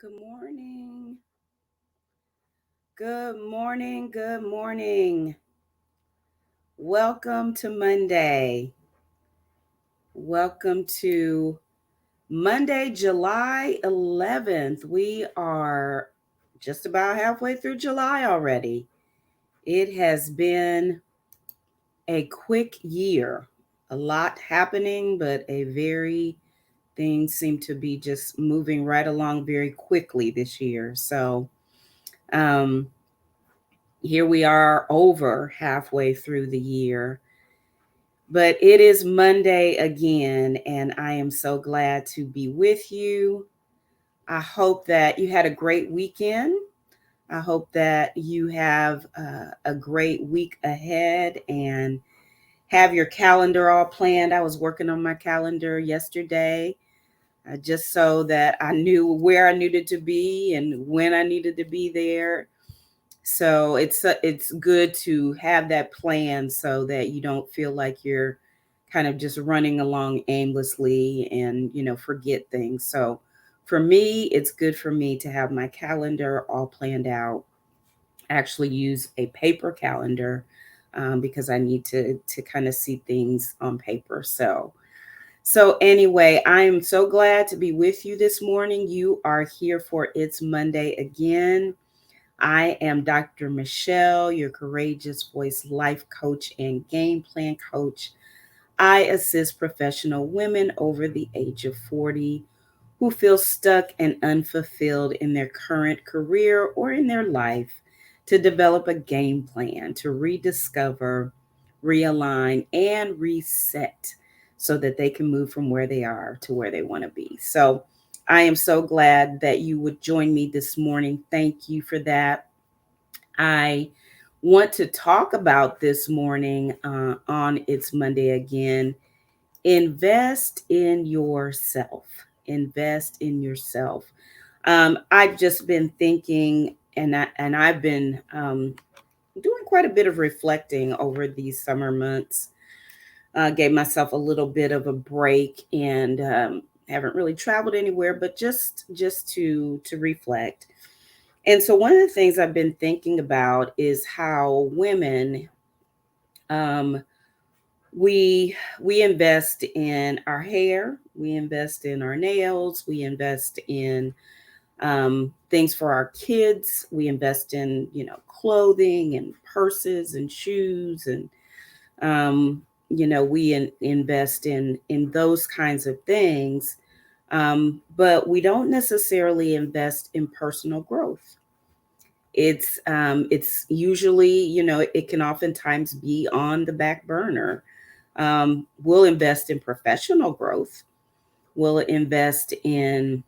Good morning. Good morning. Good morning. Welcome to Monday. Welcome to Monday, July 11th. We are just about halfway through July already. It has been a quick year. A lot happening, but things seem to be just moving right along very quickly this year. Um, Here we are over halfway through the year, but it is Monday again, and I am so glad to be with you. I hope that you had a great weekend. I hope that you have a great week ahead and have your calendar all planned. I was working on my calendar yesterday just so that I knew where I needed to be and when I needed to be there. So it's good to have that plan so that you don't feel like you're kind of just running along aimlessly and forget things. So for me, it's good for me to have my calendar all planned out. Actually, use a paper calendar because I need to kind of see things on paper. So anyway, I am so glad to be with you this morning. You are here for It's Monday again. I am Dr. Michelle, your courageous voice life coach and game plan coach. I assist professional women over the age of 40 who feel stuck and unfulfilled in their current career or in their life to develop a game plan to rediscover, realign, and reset so that they can move from where they are to where they want to be. So I am so glad that you would join me this morning. Thank you for that. I want to talk about this morning on It's Monday again. Invest in yourself. Invest in yourself. I've just been thinking, and I've been doing quite a bit of reflecting over these summer months. Gave myself a little bit of a break and haven't really traveled anywhere, but just to reflect. And so one of the things I've been thinking about is how women um, we invest in our hair, we invest in our nails, we invest in things for our kids, we invest in clothing and purses and shoes and um, invest in those kinds of things, but we don't necessarily invest in personal growth. It's usually, it can oftentimes be on the back burner. We'll invest in professional growth. We'll invest in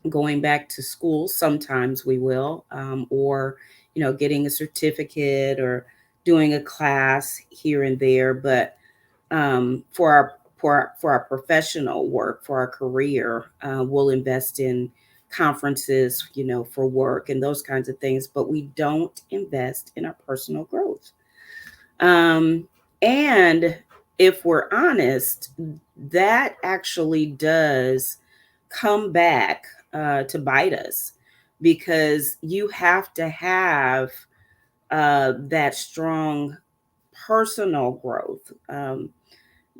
going back to school. Sometimes we will, or getting a certificate or doing a class here and there. But for our professional work, for our career, we'll invest in conferences, for work and those kinds of things. But we don't invest in our personal growth. Um, and if we're honest, that actually does come back to bite us because you have to have that strong personal growth,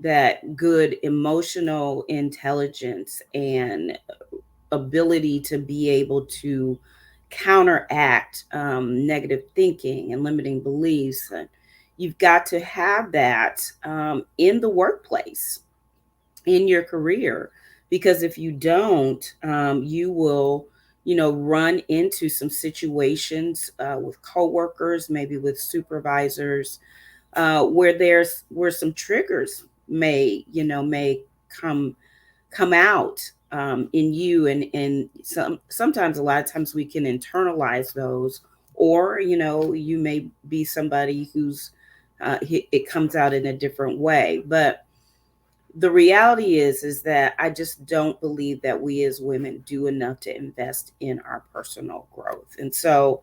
that good emotional intelligence and ability to be able to counteract negative thinking and limiting beliefs. And you've got to have that in the workplace, in your career, because if you don't, you will, run into some situations with coworkers, maybe with supervisors, where some triggers may come out in you, and sometimes a lot of times we can internalize those, or you may be somebody who's it comes out in a different way. But the reality is that I just don't believe that we as women do enough to invest in our personal growth. And so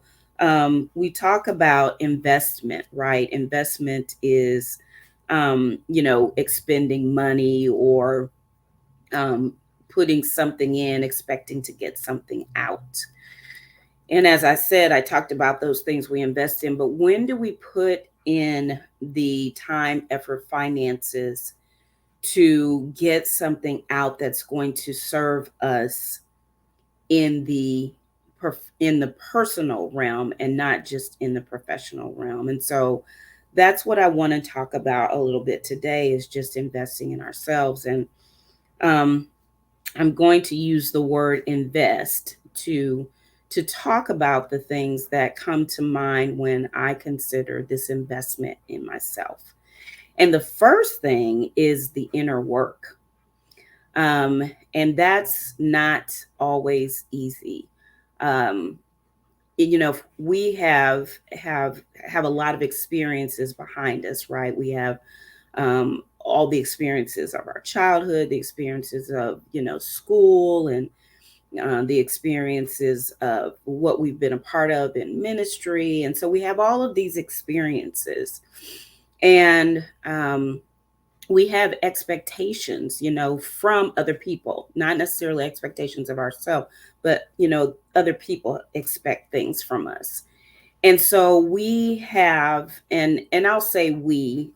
we talk about investment, right? Investment is expending money or um, putting something in, expecting to get something out. And as I said, I talked about those things we invest in, but when do we put in the time, effort, finances to get something out that's going to serve us in the in the personal realm and not just in the professional realm? And so that's what I want to talk about a little bit today, is just investing in ourselves. And um, I'm going to use the word invest to talk about the things that come to mind when I consider this investment in myself. And the first thing is the inner work. And that's not always easy. Um, we have a lot of experiences behind us, right? We have all the experiences of our childhood, the experiences of school, and the experiences of what we've been a part of in ministry. And so we have all of these experiences. And we have expectations, from other people, not necessarily expectations of ourselves, but, other people expect things from us. And so we have, and I'll say we,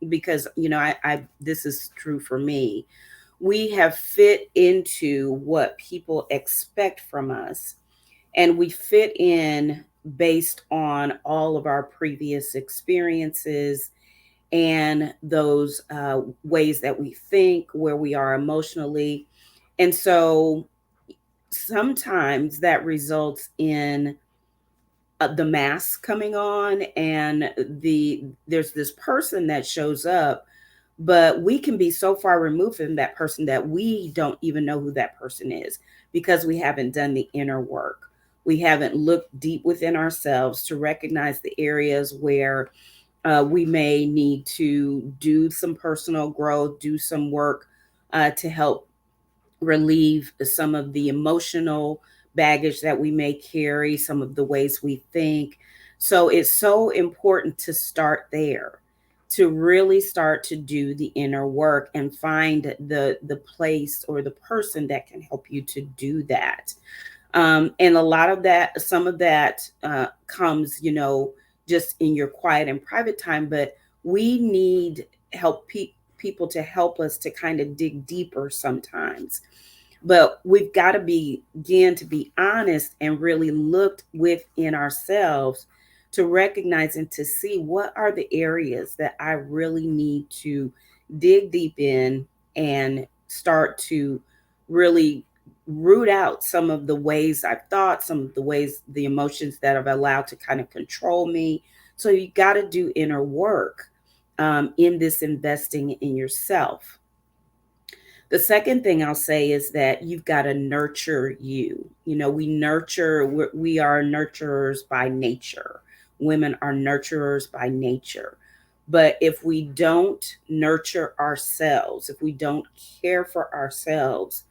because, I this is true for me. We have fit into what people expect from us, and we fit in based on all of our previous experiences and those ways that we think, where we are emotionally. And so sometimes that results in the mask coming on, and there's this person that shows up, but we can be so far removed from that person that we don't even know who that person is, because we haven't done the inner work. We haven't looked deep within ourselves to recognize the areas where we may need to do some personal growth, do some work to help relieve some of the emotional baggage that we may carry, some of the ways we think. So it's so important to start there, to really start to do the inner work and find the place or the person that can help you to do that. And a lot of that, some of that comes, just in your quiet and private time, but we need help people to help us to kind of dig deeper sometimes. But we've got to begin to be honest and really look within ourselves to recognize and to see what are the areas that I really need to dig deep in and start to really root out some of the ways I've thought, some of the ways, the emotions that have allowed to kind of control me. So you got to do inner work in this investing in yourself. The second thing I'll say is that you've got to nurture you. We are nurturers by nature. Women are nurturers by nature. But if we don't nurture ourselves, if we don't care for ourselves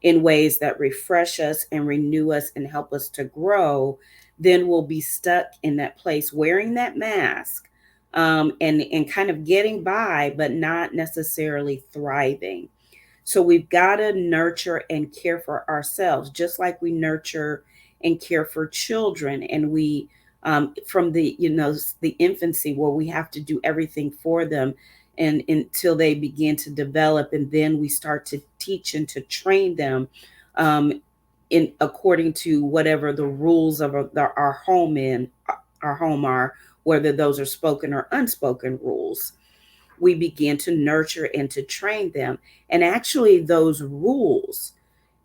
in ways that refresh us and renew us and help us to grow, then we'll be stuck in that place wearing that mask, and kind of getting by, but not necessarily thriving. So we've got to nurture and care for ourselves, just like we nurture and care for children. And we, from the infancy, where we have to do everything for them, and until they begin to develop, and then we start to teach and to train them, um, in according to whatever the rules of our home are, whether those are spoken or unspoken rules. We begin to nurture and to train them. And actually, those rules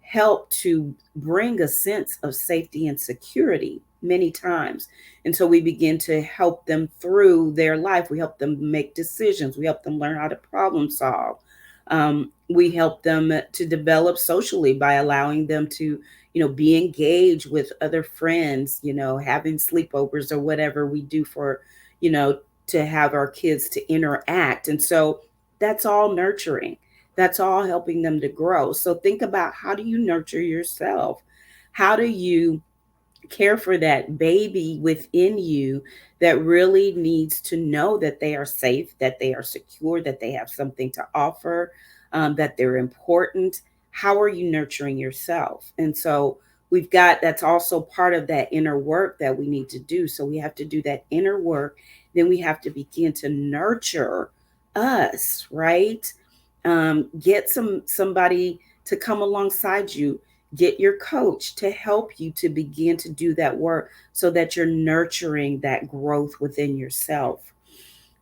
help to bring a sense of safety and security many times. And so we begin to help them through their life. We help them make decisions. We help them learn how to problem solve. We help them to develop socially by allowing them to, be engaged with other friends, having sleepovers or whatever we do for, you know, to have our kids to interact. And so that's all nurturing. That's all helping them to grow. So think about, how do you nurture yourself? How do you care for that baby within you that really needs to know that they are safe, that they are secure, that they have something to offer, that they're important? how are you nurturing yourself? And so we've got, that's also part of that inner work that we need to do. So we have to do that inner work, then we have to begin to nurture us, right? Get somebody to come alongside you, get your coach to help you to begin to do that work so that you're nurturing that growth within yourself.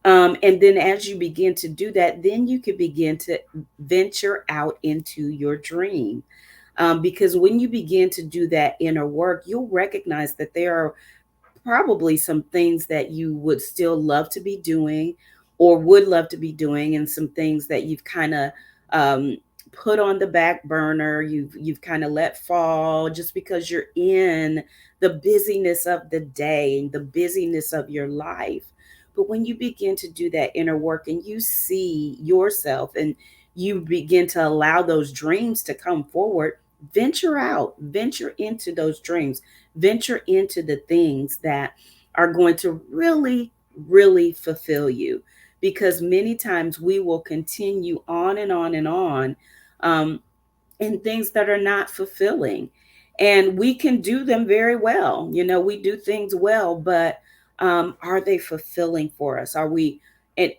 And then as you begin to do that, then you can begin to venture out into your dream. Because when you begin to do that inner work, you'll recognize that there are probably some things that you would still love to be doing or would love to be doing, and some things that you've kind of um, put on the back burner, you've kind of let fall just because you're in the busyness of the day and the busyness of your life. But when you begin to do that inner work and you see yourself and you begin to allow those dreams to come forward, venture out, venture into those dreams, venture into the things that are going to really, really fulfill you. Because many times we will continue on and on and on, um, in things that are not fulfilling. And we can do them very well. You know, we do things well, but are they fulfilling for us? Are we, and,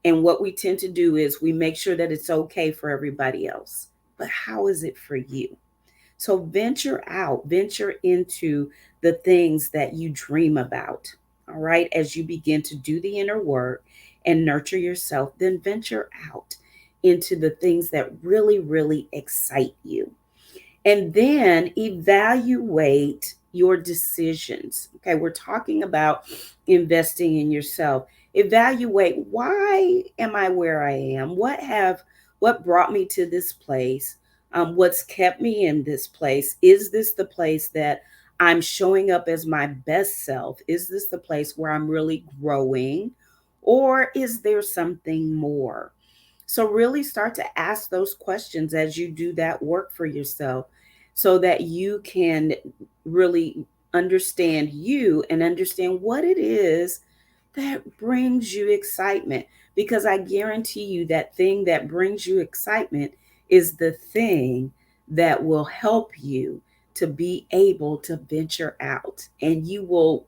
and what we tend to do is we make sure that it's okay for everybody else. But how is it for you? So venture out, venture into the things that you dream about. All right. As you begin to do the inner work and nurture yourself, then venture out into the things that really, really excite you. And then evaluate your decisions. Okay, we're talking about investing in yourself. Evaluate, why am I where I am? What brought me to this place? What's kept me in this place? Is this the place that I'm showing up as my best self? Is this the place where I'm really growing? Or is there something more? So, really start to ask those questions as you do that work for yourself so that you can really understand you and understand what it is that brings you excitement. Because I guarantee you that thing that brings you excitement is the thing that will help you to be able to venture out, and you'll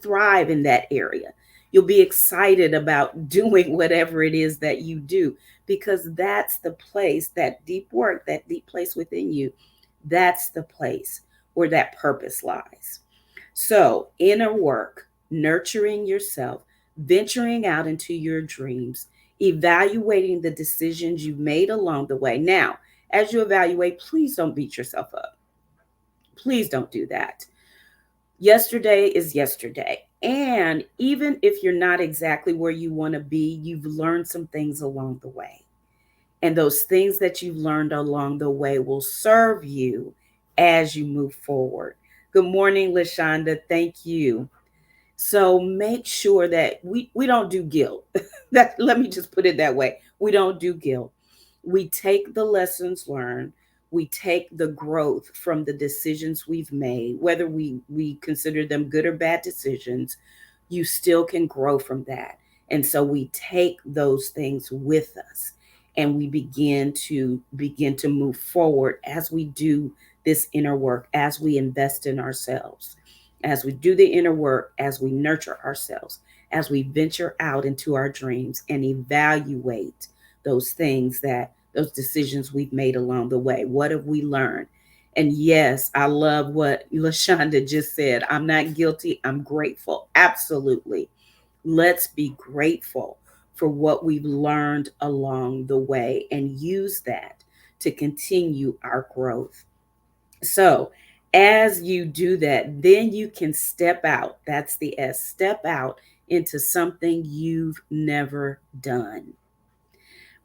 thrive in that area. You'll be excited about doing whatever it is that you do, because that's the place, that deep work, that deep place within you, that's the place where that purpose lies. So, inner work, nurturing yourself, venturing out into your dreams, evaluating the decisions you've made along the way. Now, as you evaluate, please don't beat yourself up. Please don't do that. Yesterday is yesterday. And even if you're not exactly where you want to be, you've learned some things along the way. And those things that you've learned along the way will serve you as you move forward. Good morning, Lashonda. Thank you. So make sure that we don't do guilt. That, let me just put it that way. We don't do guilt. We take the lessons learned. We take the growth from the decisions we've made, whether we consider them good or bad decisions. You still can grow from that. And so we take those things with us, and we begin to move forward as we do this inner work, as we invest in ourselves, as we do the inner work, as we nurture ourselves, as we venture out into our dreams and evaluate those decisions we've made along the way. What have we learned? And yes, I love what Lashonda just said. I'm not guilty. I'm grateful. Absolutely. Let's be grateful for what we've learned along the way and use that to continue our growth. So, as you do that, then you can step out. That's the S, step out into something you've never done.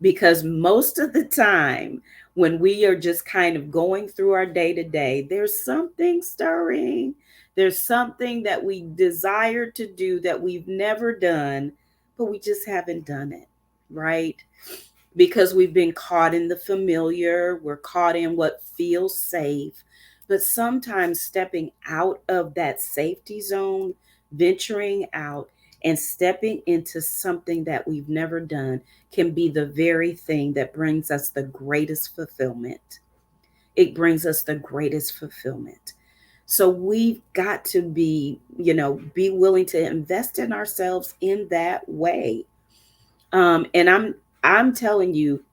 Because most of the time, when we are just kind of going through our day to day, there's something stirring. There's something that we desire to do that we've never done, but we just haven't done it, right? Because we've been caught in the familiar, we're caught in what feels safe. But sometimes stepping out of that safety zone, venturing out, And stepping into something that we've never done can be the very thing that brings us the greatest fulfillment. It brings us the greatest fulfillment. So we've got to be willing to invest in ourselves in that way. And I'm telling you,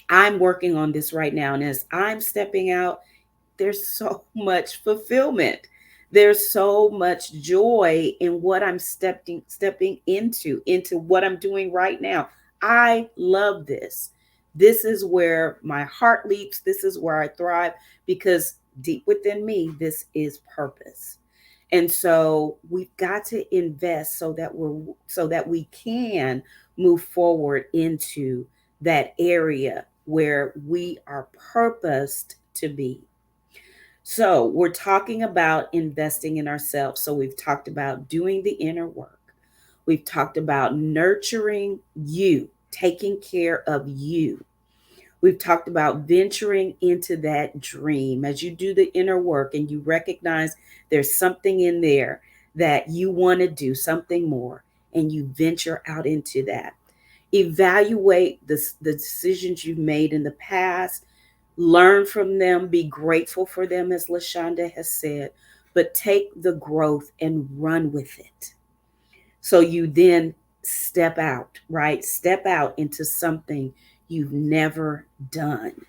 I'm working on this right now. And as I'm stepping out, there's so much fulfillment. There's so much joy in what I'm stepping into what I'm doing right now. I love this. This is where my heart leaps. This is where I thrive because deep within me, this is purpose. And so we've got to invest so that we can move forward into that area where we are purposed to be. So, we're talking about investing in ourselves. So, we've talked about doing the inner work. We've talked about nurturing you, taking care of you. We've talked about venturing into that dream as you do the inner work and you recognize there's something in there that you want to do, something more, and you venture out into that. Evaluate the decisions you've made in the past, learn from them, be grateful for them, as LaShonda has said, but take the growth and run with it. So you then step out, right? Step out into something you've never done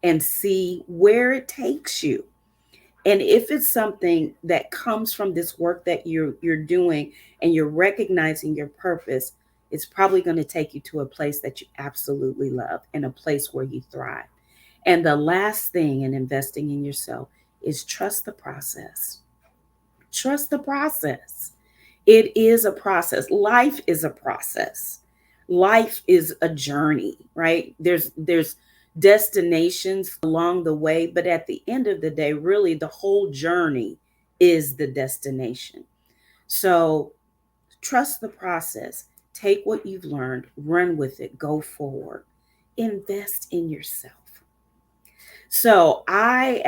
and see where it takes you. And if it's something that comes from this work that you're doing and you're recognizing your purpose, it's probably going to take you to a place that you absolutely love and a place where you thrive. And the last thing in investing in yourself is trust the process. Trust the process. It is a process. Life is a process. Life is a journey, right? There's destinations along the way, but at the end of the day, really the whole journey is the destination. So trust the process. Take what you've learned, run with it, go forward. Invest in yourself. So I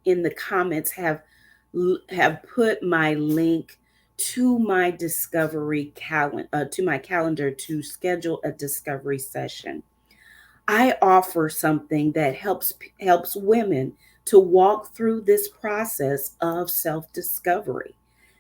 in the comments have put my link to my discovery calendar to my calendar to schedule a discovery session. I offer something that helps women to walk through this process of self-discovery.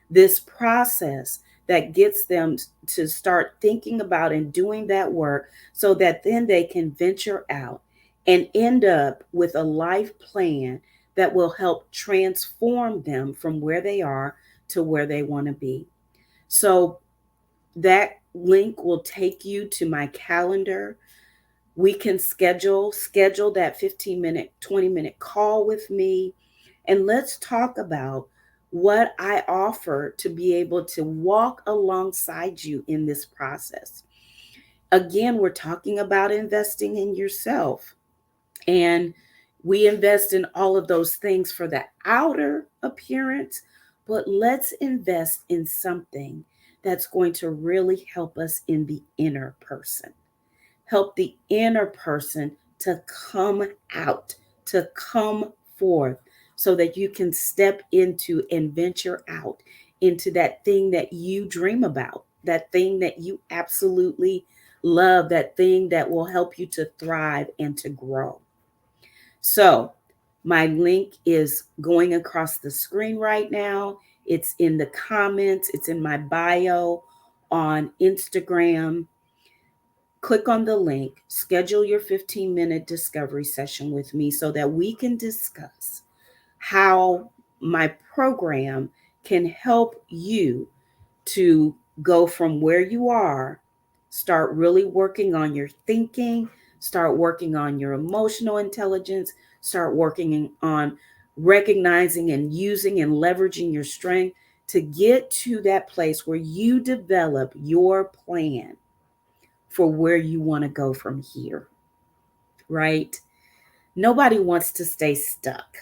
This process that gets them to start thinking about and doing that work so that then they can venture out and end up with a life plan that will help transform them from where they are to where they want to be. So that link will take you to my calendar. We can schedule that 15-minute 20-minute call with me, and let's talk about what I offer to be able to walk alongside you in this process. Again, we're talking about investing in yourself, and we invest in all of those things for the outer appearance, but let's invest in something that's going to really help us in the inner person, help the inner person to come out, to come forth, so that you can step into and venture out into that thing that you dream about, that thing that you absolutely love, that thing that will help you to thrive and to grow. So, my link is going across the screen right now. It's in the comments, it's in my bio on Instagram. Click on the link, schedule your 15-minute discovery session with me so that we can discuss how my program can help you to go from where you are, start really working on your thinking, start working on your emotional intelligence, start working on recognizing and using and leveraging your strength to get to that place where you develop your plan for where you want to go from here, right? Nobody wants to stay stuck.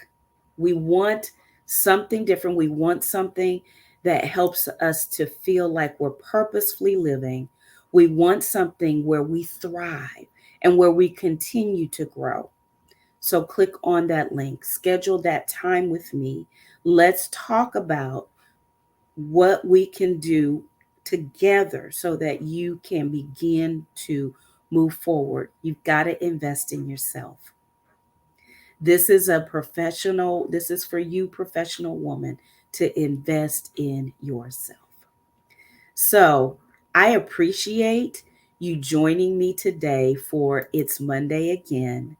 We want something different. We want something that helps us to feel like we're purposefully living. We want something where we thrive and where we continue to grow. So click on that link, schedule that time with me. Let's talk about what we can do together so that you can begin to move forward. You've got to invest in yourself. This is for you, professional woman, to invest in yourself. So I appreciate you joining me today for It's Monday Again.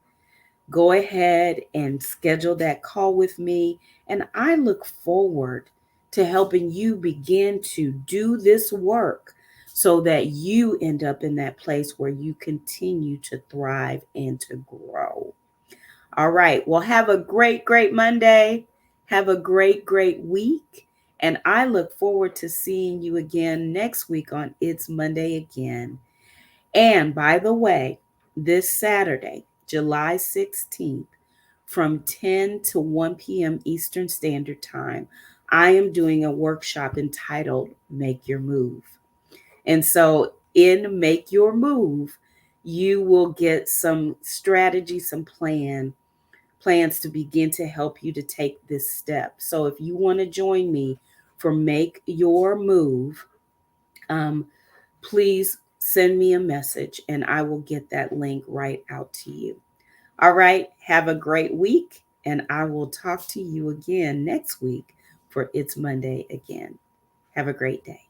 Go ahead and schedule that call with me. And I look forward to helping you begin to do this work so that you end up in that place where you continue to thrive and to grow. All right. Well, have a great, great Monday. Have a great, great week. And I look forward to seeing you again next week on It's Monday Again. And by the way, this Saturday, July 16th, from 10 to 1 p.m. Eastern Standard Time, I am doing a workshop entitled Make Your Move. And so, in Make Your Move, you will get some strategy, some plans to begin to help you to take this step. So, if you want to join me for Make Your Move, um, please send me a message and I will get that link right out to you. All right, have a great week, and I will talk to you again next week for It's Monday Again. Have a great day.